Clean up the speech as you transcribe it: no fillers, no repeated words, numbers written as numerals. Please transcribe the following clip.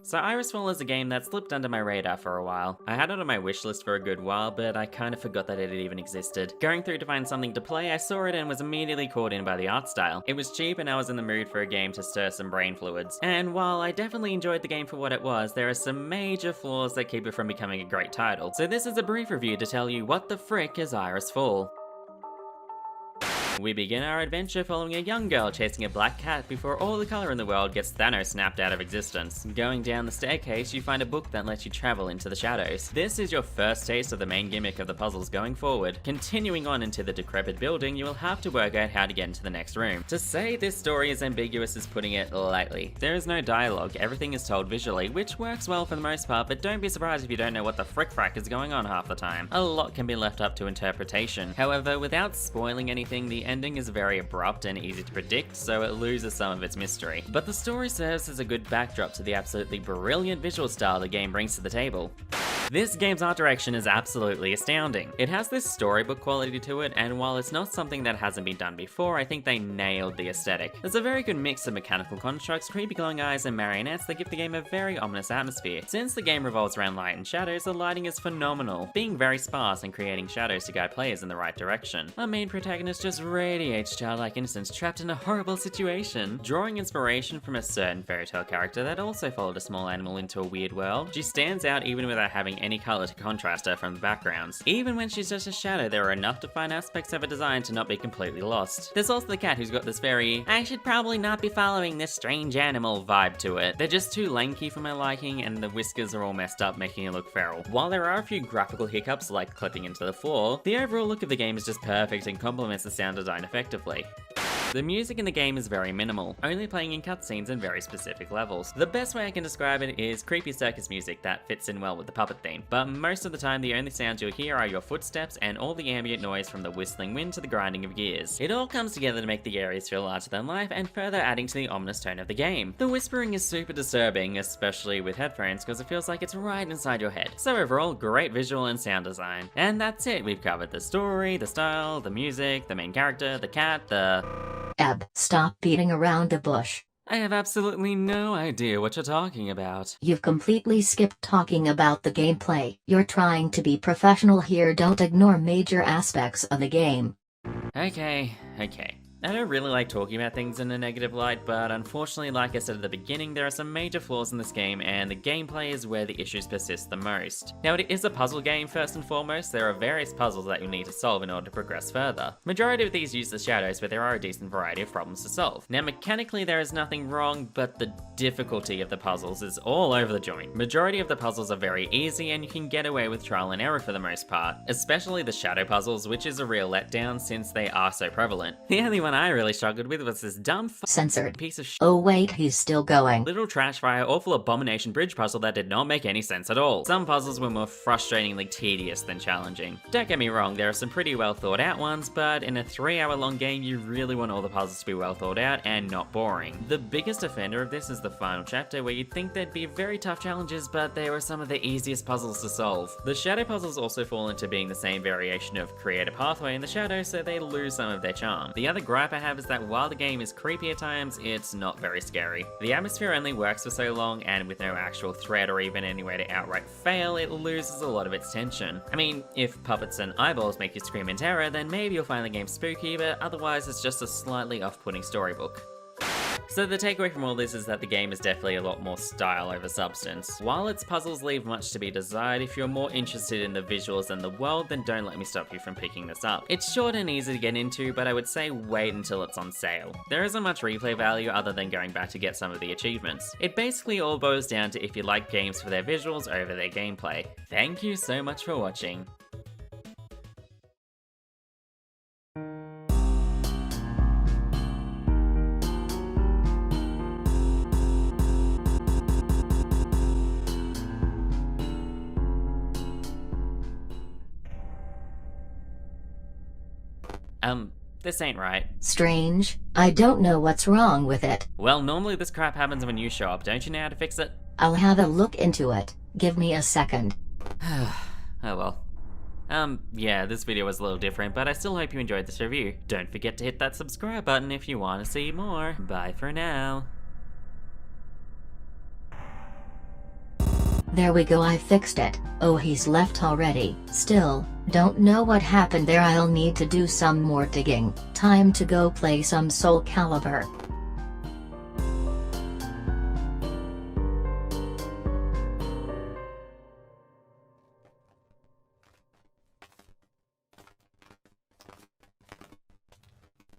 So iris.fall is a game that slipped under my radar for a while. I had it on my wishlist for a good while, but I kind of forgot that it even existed. Going through to find something to play, I saw it and was immediately caught in by the art style. It was cheap and I was in the mood for a game to stir some brain fluids. And while I definitely enjoyed the game for what it was, there are some major flaws that keep it from becoming a great title. So this is a brief review to tell you what the frick is iris.fall. We begin our adventure following a young girl chasing a black cat before all the color in the world gets Thanos snapped out of existence. Going down the staircase, you find a book that lets you travel into the shadows. This is your first taste of the main gimmick of the puzzles going forward. Continuing on into the decrepit building, you will have to work out how to get into the next room. To say this story is ambiguous is putting it lightly. There is no dialogue, everything is told visually, which works well for the most part, but don't be surprised if you don't know what the frick-frack is going on half the time. A lot can be left up to interpretation. However, without spoiling anything, the ending is very abrupt and easy to predict, so it loses some of its mystery. But the story serves as a good backdrop to the absolutely brilliant visual style the game brings to the table. This game's art direction is absolutely astounding. It has this storybook quality to it, and while it's not something that hasn't been done before, I think they nailed the aesthetic. There's a very good mix of mechanical constructs, creepy glowing eyes, and marionettes that give the game a very ominous atmosphere. Since the game revolves around light and shadows, the lighting is phenomenal, being very sparse and creating shadows to guide players in the right direction. Our main protagonist just radiates childlike innocence trapped in a horrible situation. Drawing inspiration from a certain fairy tale character that also followed a small animal into a weird world, she stands out even without having any color to contrast her from the backgrounds. Even when she's just a shadow, there are enough defined aspects of her design to not be completely lost. There's also the cat who's got this very, I should probably not be following this strange animal vibe to it. They're just too lanky for my liking, and the whiskers are all messed up, making it look feral. While there are a few graphical hiccups like clipping into the floor, the overall look of the game is just perfect and complements the sound design effectively. The music in the game is very minimal, only playing in cutscenes and very specific levels. The best way I can describe it is creepy circus music that fits in well with the puppet theme, but most of the time the only sounds you'll hear are your footsteps and all the ambient noise from the whistling wind to the grinding of gears. It all comes together to make the areas feel larger than life and further adding to the ominous tone of the game. The whispering is super disturbing, especially with headphones, because it feels like it's right inside your head. So overall, great visual and sound design. And that's it, we've covered the story, the style, the music, the main character, the cat, Stop beating around the bush. I have absolutely no idea what you're talking about. You've completely skipped talking about the gameplay. You're trying to be professional here, don't ignore major aspects of the game. Okay. I don't really like talking about things in a negative light, but unfortunately, like I said at the beginning, there are some major flaws in this game, and the gameplay is where the issues persist the most. Now, it is a puzzle game first and foremost. There are various puzzles that you'll need to solve in order to progress further. Majority of these use the shadows, but there are a decent variety of problems to solve. Now, mechanically, there is nothing wrong, but the difficulty of the puzzles is all over the joint. Majority of the puzzles are very easy, and you can get away with trial and error for the most part, especially the shadow puzzles, which is a real letdown since they are so prevalent. The only one I really struggled with was this dumb censored piece of Oh wait, he's still going. Little trash fire, awful abomination bridge puzzle that did not make any sense at all. Some puzzles were more frustratingly tedious than challenging. Don't get me wrong, there are some pretty well thought out ones, but in a 3-hour-long game, you really want all the puzzles to be well thought out and not boring. The biggest offender of this is the final chapter, where you'd think there'd be very tough challenges, but they were some of the easiest puzzles to solve. The shadow puzzles also fall into being the same variation of create a pathway in the shadow, so they lose some of their charm. The other gripe I have is that while the game is creepy at times, it's not very scary. The atmosphere only works for so long, and with no actual threat or even any way to outright fail, it loses a lot of its tension. I mean, if puppets and eyeballs make you scream in terror, then maybe you'll find the game spooky, but otherwise it's just a slightly off-putting storybook. So the takeaway from all this is that the game is definitely a lot more style over substance. While its puzzles leave much to be desired, if you're more interested in the visuals and the world, then don't let me stop you from picking this up. It's short and easy to get into, but I would say wait until it's on sale. There isn't much replay value other than going back to get some of the achievements. It basically all boils down to if you like games for their visuals over their gameplay. Thank you so much for watching. This ain't right. Strange. I don't know what's wrong with it. Well, normally this crap happens when you show up. Don't you know how to fix it? I'll have a look into it. Give me a second. Oh well. Yeah, this video was a little different, but I still hope you enjoyed this review. Don't forget to hit that subscribe button if you want to see more. Bye for now. There we go, I fixed it. Oh, he's left already. Still, don't know what happened there. I'll need to do some more digging. Time to go play some Soul Calibur.